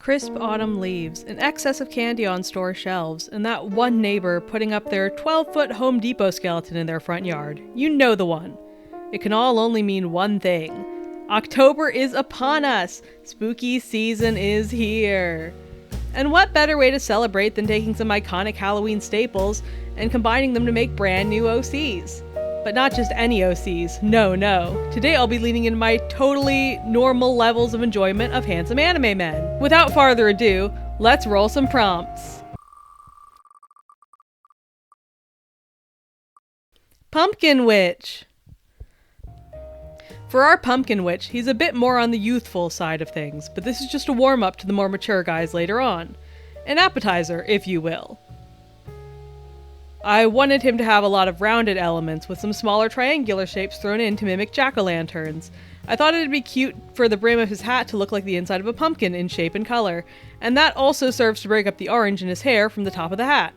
Crisp autumn leaves, an excess of candy on store shelves, and that one neighbor putting up their 12-foot Home Depot skeleton in their front yard. You know the one. It can all only mean one thing. October is upon us! Spooky season is here! And what better way to celebrate than taking some iconic Halloween staples and combining them to make brand new OCs? But not just any OCs, no. Today I'll be leaning into my totally normal levels of enjoyment of handsome anime men. Without farther ado, let's roll some prompts. Pumpkin Witch! For our Pumpkin Witch, he's a bit more on the youthful side of things, but this is just a warm-up to the more mature guys later on. An appetizer, if you will. I wanted him to have a lot of rounded elements with some smaller triangular shapes thrown in to mimic jack-o'-lanterns. I thought it'd be cute for the brim of his hat to look like the inside of a pumpkin in shape and color, and that also serves to break up the orange in his hair from the top of the hat.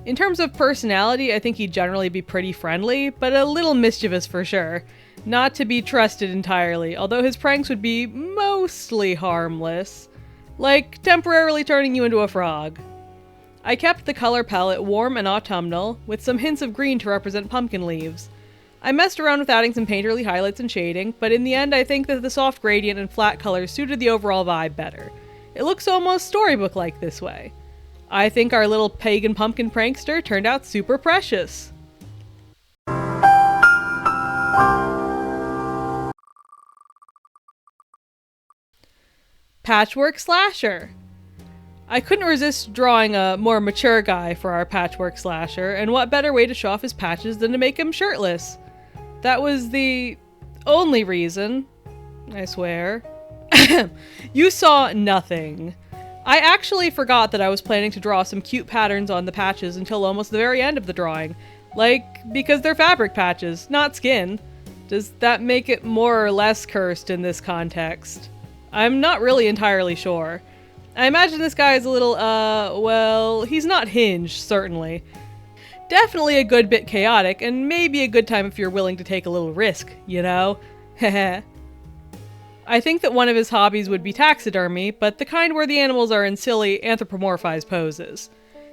In terms of personality, I think he'd generally be pretty friendly, but a little mischievous for sure. Not to be trusted entirely, although his pranks would be mostly harmless. Like temporarily turning you into a frog. I kept the color palette warm and autumnal, with some hints of green to represent pumpkin leaves. I messed around with adding some painterly highlights and shading, but in the end I think that the soft gradient and flat colors suited the overall vibe better. It looks almost storybook-like this way. I think our little pagan pumpkin prankster turned out super precious. Patchwork Slasher! I couldn't resist drawing a more mature guy for our Patchwork Slasher, and what better way to show off his patches than to make him shirtless? That was the only reason, I swear. You saw nothing. I actually forgot that I was planning to draw some cute patterns on the patches until almost the very end of the drawing. Because they're fabric patches, not skin. Does that make it more or less cursed in this context? I'm not really entirely sure. I imagine this guy is a little, well, he's not hinged, certainly. Definitely a good bit chaotic, and maybe a good time if you're willing to take a little risk, you know? Heh. I think that one of his hobbies would be taxidermy, but the kind where the animals are in silly, anthropomorphized poses.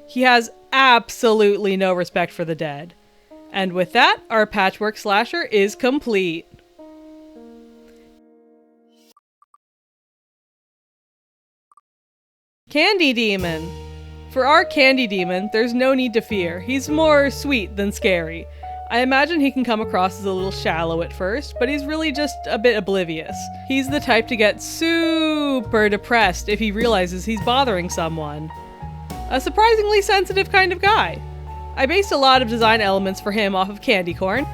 He has absolutely no respect for the dead. And with that, our Patchwork Slasher is complete. Candy Demon! For our Candy Demon, there's no need to fear. He's more sweet than scary. I imagine he can come across as a little shallow at first, but he's really just a bit oblivious. He's the type to get super depressed if he realizes he's bothering someone. A surprisingly sensitive kind of guy. I based a lot of design elements for him off of Candy Corn,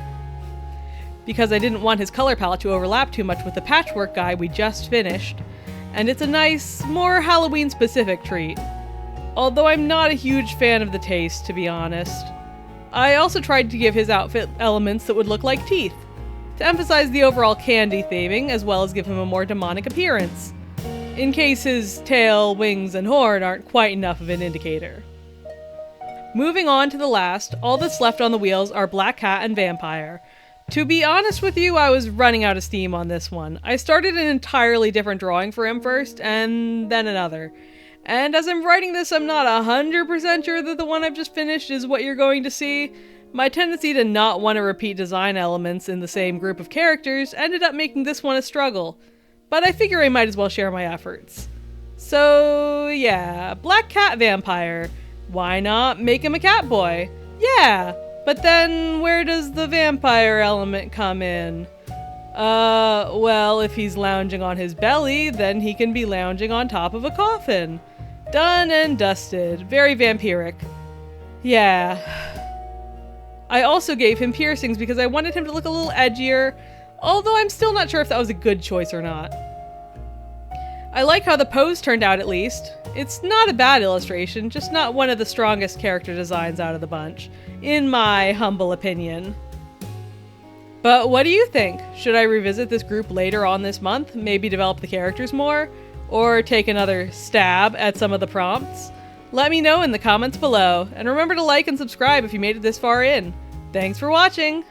because I didn't want his color palette to overlap too much with the patchwork guy we just finished. And it's a nice, more Halloween-specific treat. Although I'm not a huge fan of the taste, to be honest. I also tried to give his outfit elements that would look like teeth, to emphasize the overall candy theming, as well as give him a more demonic appearance, in case his tail, wings, and horn aren't quite enough of an indicator. Moving on to the last, all that's left on the wheels are Black Cat and Vampire. To be honest with you, I was running out of steam on this one. I started an entirely different drawing for him first, and then another. And as I'm writing this, I'm not 100% sure that the one I've just finished is what you're going to see. My tendency to not want to repeat design elements in the same group of characters ended up making this one a struggle. But I figure I might as well share my efforts. So yeah, Black Cat Vampire. Why not make him a cat boy? Yeah! But then, where does the vampire element come in? Well, if he's lounging on his belly, then he can be lounging on top of a coffin. Done and dusted. Very vampiric. Yeah. I also gave him piercings because I wanted him to look a little edgier, although I'm still not sure if that was a good choice or not. I like how the pose turned out at least. It's not a bad illustration, just not one of the strongest character designs out of the bunch, in my humble opinion. But what do you think? Should I revisit this group later on this month, maybe develop the characters more, or take another stab at some of the prompts? Let me know in the comments below, and remember to like and subscribe if you made it this far in. Thanks for watching!